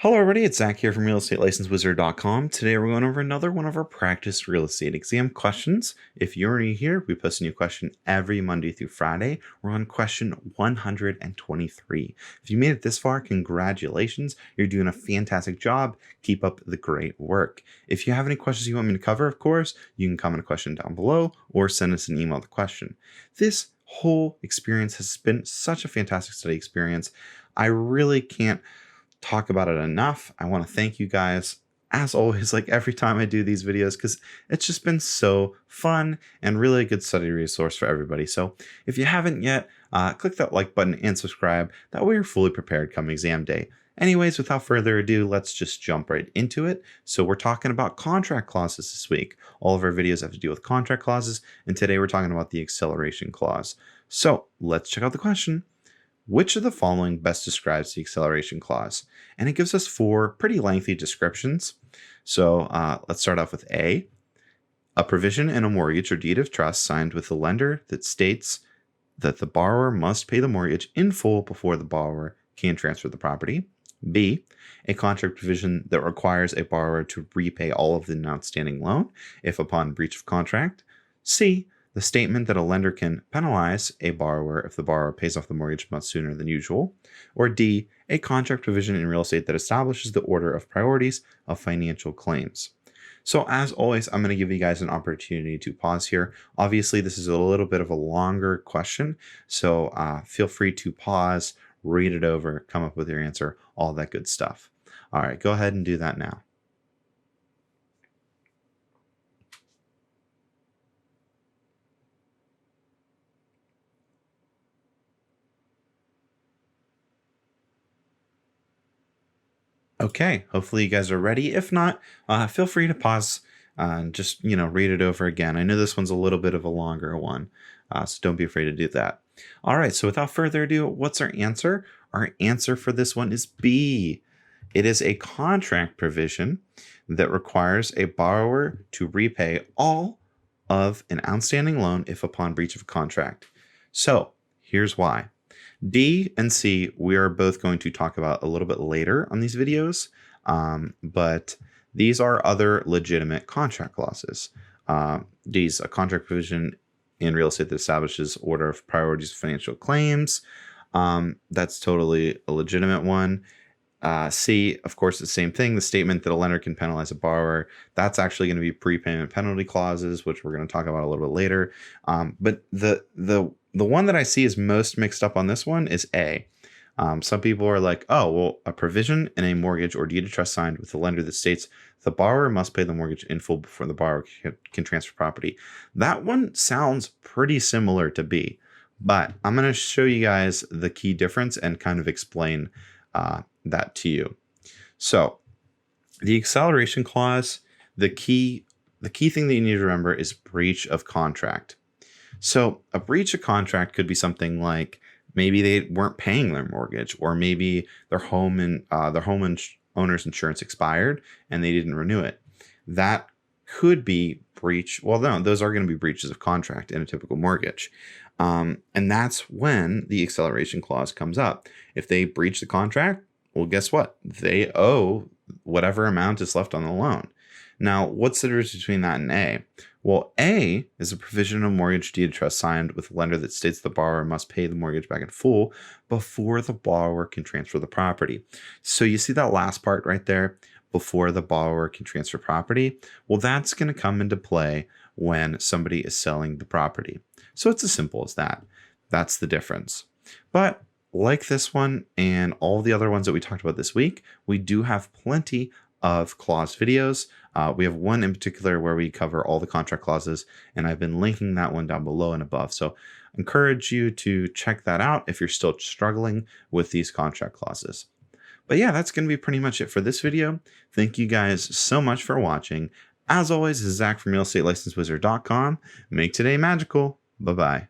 Hello everybody, it's Zach here from realestatelicensewizard.com. Today we're going over another one of our practice real estate exam questions. If you're new here, we post a new question every Monday through Friday. We're on question 123. If you made it this far, congratulations. You're doing a fantastic job. Keep up the great work. If you have any questions you want me to cover, of course, you can comment a question down below or send us an email with a question. This whole experience has been such a fantastic study experience. I really can't talk about it enough. I want to thank you guys as always, like every time I do these videos, because it's just been so fun and really a good study resource for everybody. So if you haven't yet, click that like button and subscribe. That way you're fully prepared come exam day. Anyways, without further ado, let's just jump right into it. So we're talking about contract clauses this week. All of our videos have to deal with contract clauses, and today we're talking about the acceleration clause. So let's check out the question. Which of the following best describes the acceleration clause? And it gives us four pretty lengthy descriptions. So let's start off with A, provision in a mortgage or deed of trust signed with the lender that states that the borrower must pay the mortgage in full before the borrower can transfer the property. B, a contract provision that requires a borrower to repay all of the outstanding loan if upon breach of contract. C, the statement that a lender can penalize a borrower if the borrower pays off the mortgage much sooner than usual. Or D, a contract provision in real estate that establishes the order of priorities of financial claims. So as always, I'm going to give you guys an opportunity to pause here. Obviously, this is a little bit of a longer question, so feel free to pause, read it over, come up with your answer, all that good stuff. All right, go ahead and do that now. Okay, hopefully you guys are ready. If not, feel free to pause and just, read it over again. I know this one's a little bit of a longer one, so don't be afraid to do that. All right, so without further ado, what's our answer? Our answer for this one is B. It is a contract provision that requires a borrower to repay all of an outstanding loan if upon breach of a contract. So here's why. D and C, we are both going to talk about a little bit later on these videos, but these are other legitimate contract clauses. D's a contract provision in real estate that establishes order of priorities of financial claims. That's totally a legitimate one. C, of course, the same thing. The statement that a lender can penalize a borrower. That's actually going to be prepayment penalty clauses, which we're going to talk about a little bit later. But the one that I see is most mixed up on this one is A. Some people are like, oh, well, a provision in a mortgage or deed of trust signed with the lender that states the borrower must pay the mortgage in full before the borrower can transfer property. That one sounds pretty similar to B, but I'm going to show you guys the key difference and kind of explain that to you. So the acceleration clause, the key thing that you need to remember is breach of contract. So a breach of contract could be something like maybe they weren't paying their mortgage, or maybe their owner's insurance expired and they didn't renew it. That could be breach. Well, no, those are going to be breaches of contract in a typical mortgage. And that's when the acceleration clause comes up. If they breach the contract, well, guess what? They owe whatever amount is left on the loan. Now, what's the difference between that and A? Well, A is a provision of mortgage deed of trust signed with a lender that states the borrower must pay the mortgage back in full before the borrower can transfer the property. So you see that last part right there, before the borrower can transfer property? Well, that's going to come into play when somebody is selling the property. So it's as simple as that. That's the difference. But like this one and all the other ones that we talked about this week, we do have plenty of clause videos. We have one in particular where we cover all the contract clauses, and I've been linking that one down below and above. So I encourage you to check that out if you're still struggling with these contract clauses. But yeah, that's going to be pretty much it for this video. Thank you guys so much for watching. As always, this is Zach from realestatelicensewizard.com. Make today magical. Bye-bye.